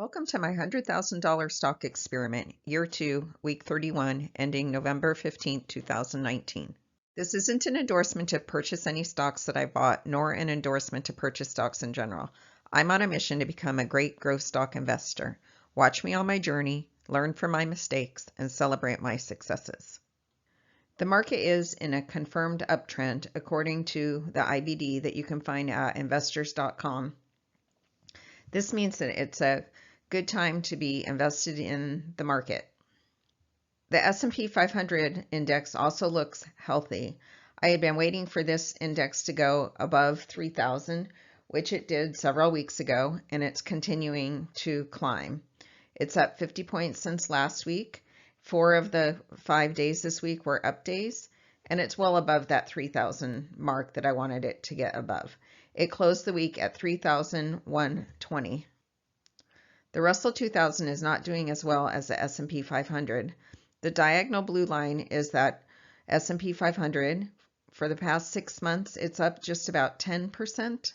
Welcome to my $100,000 stock experiment, year 2, week 31, ending November 15, 2019. This isn't an endorsement to purchase any stocks that I bought, nor an endorsement to purchase stocks in general. I'm on a mission to become a great growth stock investor. Watch me on my journey, learn from my mistakes, and celebrate my successes. The market is in a confirmed uptrend according to the IBD that you can find at investors.com. This means that it's a good time to be invested in the market. The S&P 500 index also looks healthy. I had been waiting for this index to go above 3,000, which it did several weeks ago, and it's continuing to climb. It's up 50 points since last week. 4 of the 5 days this week were up days, and it's well above that 3,000 mark that I wanted it to get above. It closed the week at 3,120. The Russell 2000 is not doing as well as the S&P 500. The diagonal blue line is that S&P 500. For the past 6 months, it's up just about 10%,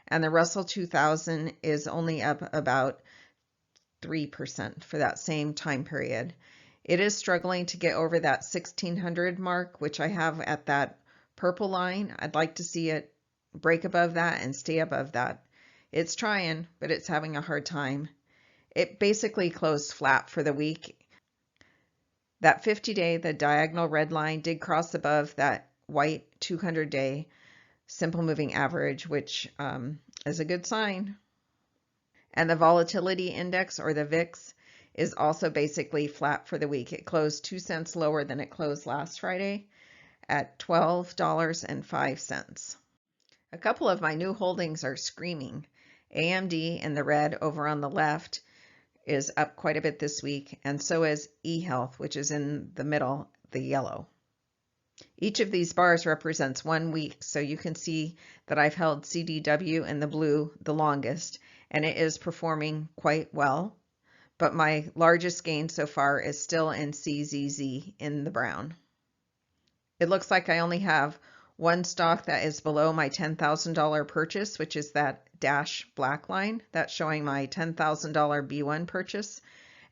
and the Russell 2000 is only up about 3% for that same time period. It is struggling to get over that 1600 mark, which I have at that purple line. I'd like to see it break above that and stay above that. It's trying, but it's having a hard time. It basically closed flat for the week. That 50-day, the diagonal red line did cross above that white 200-day simple moving average, which is a good sign. And the volatility index, or the VIX, is also basically flat for the week. It closed 2 cents lower than it closed last Friday at $12.05. A couple of my new holdings are screaming. AMD in the red over on the left is up quite a bit this week, and so is eHealth, which is in the middle, the yellow. Each of these bars represents 1 week, so you can see that I've held CDW in the blue the longest, and it is performing quite well. But my largest gain so far is still in CZZ in the brown. It looks like I only have one stock that is below my $10,000 purchase, which is that dash black line. That's showing my $10,000 B1 purchase,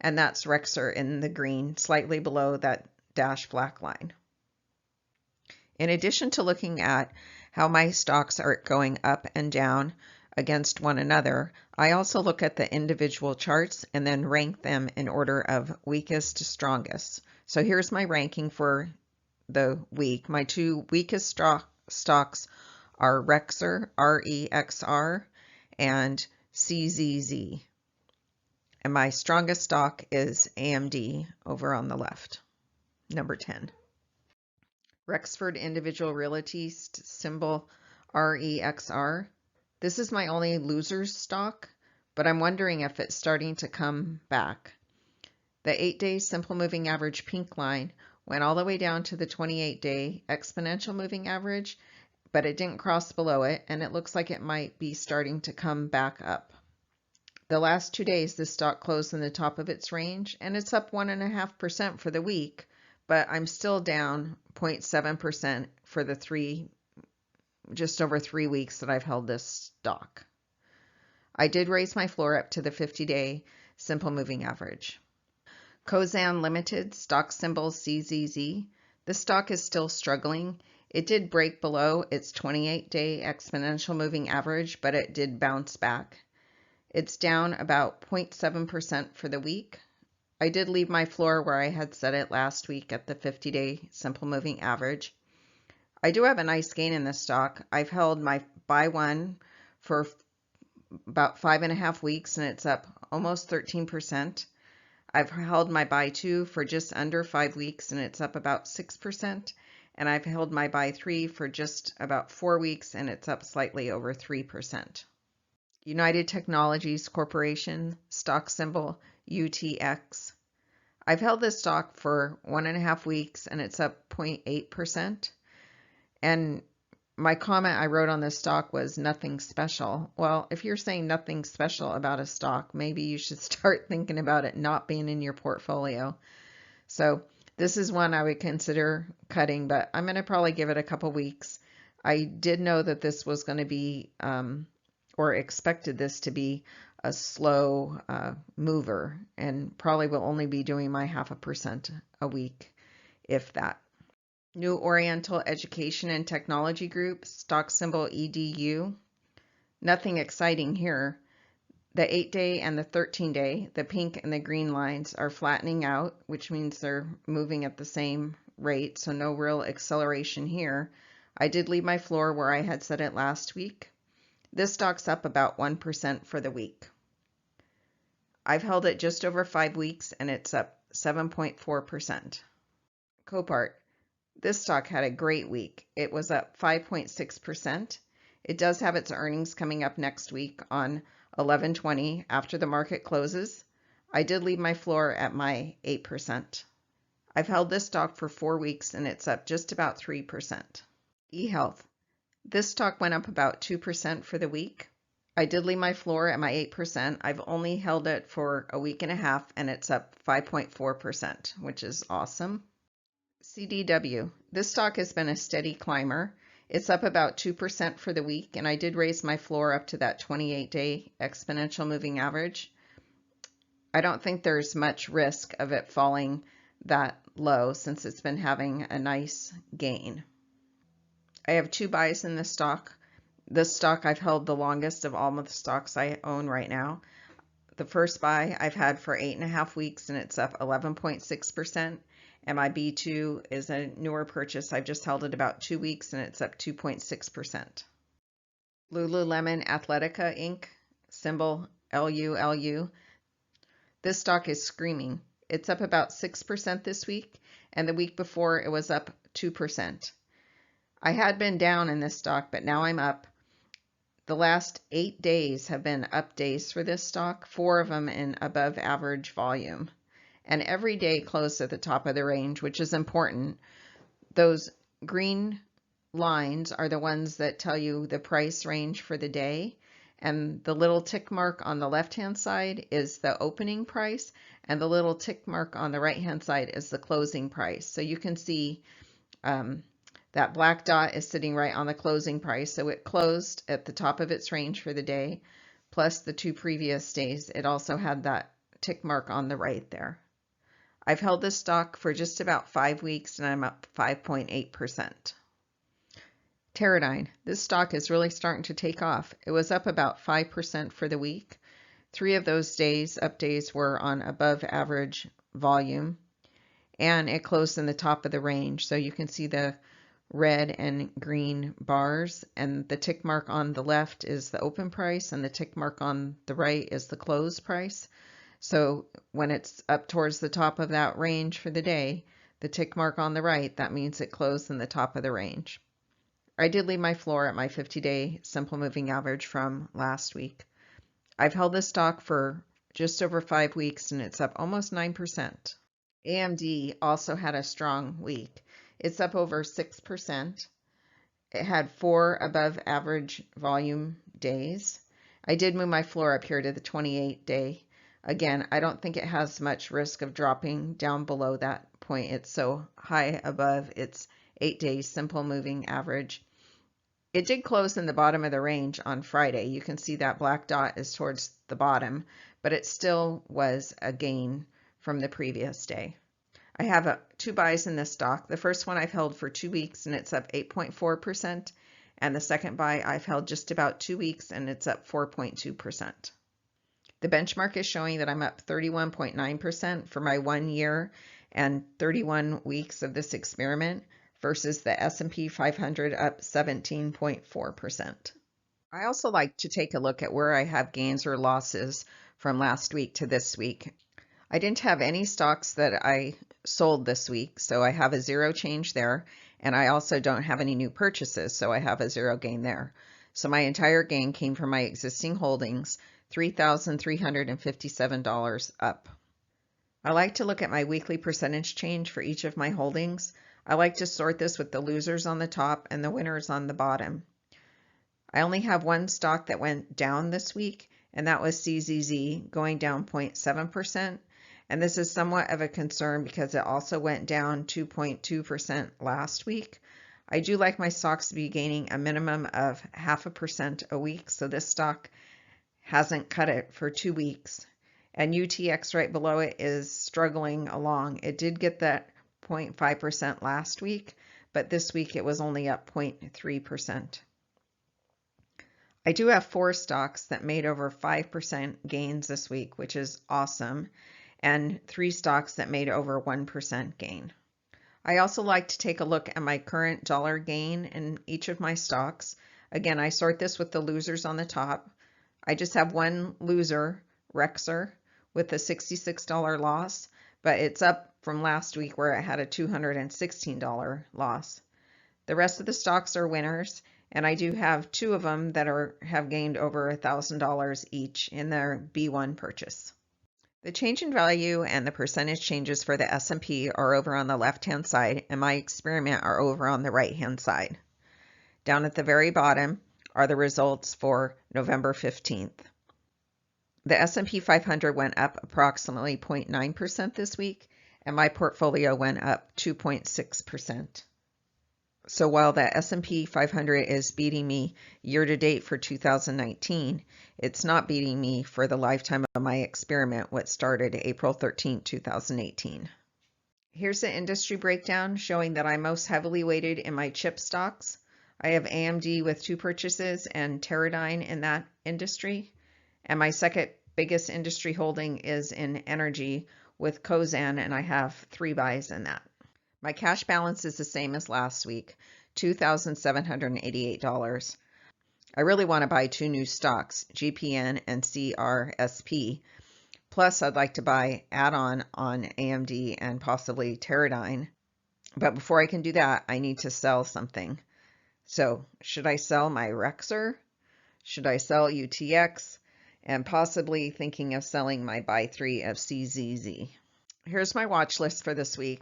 and that's Rexer in the green, slightly below that dash black line. In addition to looking at how my stocks are going up and down against one another, I also look at the individual charts and then rank them in order of weakest to strongest. So here's my ranking for the week. My 2 weakest stocks are Rexer, REXR, and CZZ. And my strongest stock is AMD over on the left, number 10. Rexford Individual Realty, symbol REXR. This is my only loser's stock, but I'm wondering if it's starting to come back. The 8-day simple moving average pink line went all the way down to the 28-day exponential moving average, but it didn't cross below it, and it looks like it might be starting to come back up. The last 2 days, this stock closed in the top of its range, and it's up 1.5% for the week, but I'm still down 0.7% for the just over 3 weeks that I've held this stock. I did raise my floor up to the 50-day simple moving average. Cosan Limited, stock symbol CZZ. This stock is still struggling. It did break below its 28-day exponential moving average, but it did bounce back. It's down about 0.7% for the week. I did leave my floor where I had set it last week at the 50-day simple moving average. I do have a nice gain in this stock. I've held my buy one for about 5.5 weeks, and it's up almost 13%. I've held my buy 2 for just under 5 weeks, and it's up about 6%. And I've held my buy 3 for just about 4 weeks, and it's up slightly over 3%. United Technologies Corporation, stock symbol UTX. I've held this stock for 1.5 weeks, and it's up 0.8%. And my comment I wrote on this stock was nothing special. Well, if you're saying nothing special about a stock, maybe you should start thinking about it not being in your portfolio. So this is one I would consider cutting, but I'm going to probably give it a couple weeks. I did know that this was going to be, or expected this to be, a slow mover and probably will only be doing my 0.5% a week, if that. New Oriental Education and Technology Group, stock symbol EDU. Nothing exciting here. The 8-day and the 13-day, the pink and the green lines are flattening out, which means they're moving at the same rate, so no real acceleration here. I did leave my floor where I had set it last week. This stock's up about 1% for the week. I've held it just over 5 weeks and it's up 7.4%. Copart. This stock had a great week. It was up 5.6%. It does have its earnings coming up next week on 11/20 after the market closes. I did leave my floor at my 8%. I've held this stock for 4 weeks and it's up just about 3%. eHealth. This stock went up about 2% for the week. I did leave my floor at my 8%. I've only held it for a week and a half and it's up 5.4%, which is awesome. CDW. This stock has been a steady climber. It's up about 2% for the week, and I did raise my floor up to that 28-day exponential moving average. I don't think there's much risk of it falling that low since it's been having a nice gain. I have 2 buys in this stock. This stock I've held the longest of all of the stocks I own right now. The first buy I've had for 8.5 weeks and it's up 11.6%. And my B2 is a newer purchase. I've just held it about 2 weeks and it's up 2.6%. Lululemon Athletica Inc., symbol LULU. This stock is screaming. It's up about 6% this week, and the week before it was up 2%. I had been down in this stock, but now I'm up. The last 8 days have been up days for this stock, 4 of them in above average volume. And every day closed at the top of the range, which is important. Those green lines are the ones that tell you the price range for the day. And the little tick mark on the left-hand side is the opening price, and the little tick mark on the right-hand side is the closing price. So you can see that black dot is sitting right on the closing price. So it closed at the top of its range for the day, plus the 2 previous days. It also had that tick mark on the right there. I've held this stock for just about 5 weeks and I'm up 5.8%. Teradyne. This stock is really starting to take off. It was up about 5% for the week. 3 of those days, up days, were on above average volume, and it closed in the top of the range. So you can see the red and green bars, and the tick mark on the left is the open price and the tick mark on the right is the close price. So when it's up towards the top of that range for the day, the tick mark on the right, that means it closed in the top of the range. I did leave my floor at my 50-day simple moving average from last week. I've held this stock for just over 5 weeks and it's up almost 9%. AMD also had a strong week. It's up over 6%. It had 4 above average volume days. I did move my floor up here to the 28-day. Again, I don't think it has much risk of dropping down below that point. It's so high above its 8-day simple moving average. It did close in the bottom of the range on Friday. You can see that black dot is towards the bottom, but it still was a gain from the previous day. I have 2 buys in this stock. The first one I've held for 2 weeks and it's up 8.4%. And the second buy I've held just about 2 weeks and it's up 4.2%. The benchmark is showing that I'm up 31.9% for my 1 year and 31 weeks of this experiment versus the S&P 500 up 17.4%. I also like to take a look at where I have gains or losses from last week to this week. I didn't have any stocks that I sold this week, so I have a 0 change there, and I also don't have any new purchases, so I have a 0 gain there. So my entire gain came from my existing holdings, $3,357 up. I like to look at my weekly percentage change for each of my holdings. I like to sort this with the losers on the top and the winners on the bottom. I only have 1 stock that went down this week, and that was CZZ, going down 0.7%. And this is somewhat of a concern because it also went down 2.2% last week. I do like my stocks to be gaining a minimum of 0.5% a week, so this stock hasn't cut it for 2 weeks. And UTX right below it is struggling along. It did get that 0.5% last week, but this week it was only up 0.3%. I do have 4 stocks that made over 5% gains this week, which is awesome, and 3 stocks that made over 1% gain. I also like to take a look at my current dollar gain in each of my stocks. Again, I sort this with the losers on the top. I just have one loser, Rexer, with a $66 loss, but it's up from last week where it had a $216 loss. The rest of the stocks are winners, and I do have 2 of them that have gained over $1,000 each in their B1 purchase. The change in value and the percentage changes for the S&P are over on the left-hand side, and my experiment are over on the right-hand side. Down at the very bottom are the results for November 15th. The S&P 500 went up approximately 0.9% this week, and my portfolio went up 2.6%. So while the S&P 500 is beating me year to date for 2019, it's not beating me for the lifetime of my experiment, which started April 13, 2018. Here's the industry breakdown showing that I'm most heavily weighted in my chip stocks. I have AMD with 2 purchases and Teradyne in that industry. And my second biggest industry holding is in energy with Cosan, and I have 3 buys in that. My cash balance is the same as last week, $2,788. I really want to buy 2 new stocks, GPN and CRSP. Plus, I'd like to buy add-on AMD and possibly Teradyne. But before I can do that, I need to sell something. So, should I sell my Rexer? Should I sell UTX? And possibly thinking of selling my buy 3 of CZZ. Here's my watch list for this week.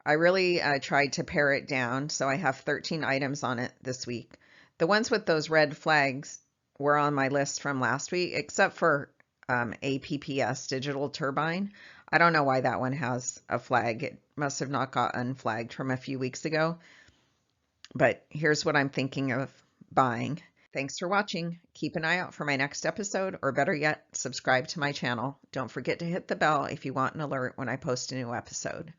I really tried to pare it down, so I have 13 items on it this week. The ones with those red flags were on my list from last week, except for APPS, Digital Turbine. I don't know why that one has a flag. It must have not got unflagged from a few weeks ago. But here's what I'm thinking of buying. Thanks for watching. Keep an eye out for my next episode, or better yet, subscribe to my channel. Don't forget to hit the bell if you want an alert when I post a new episode.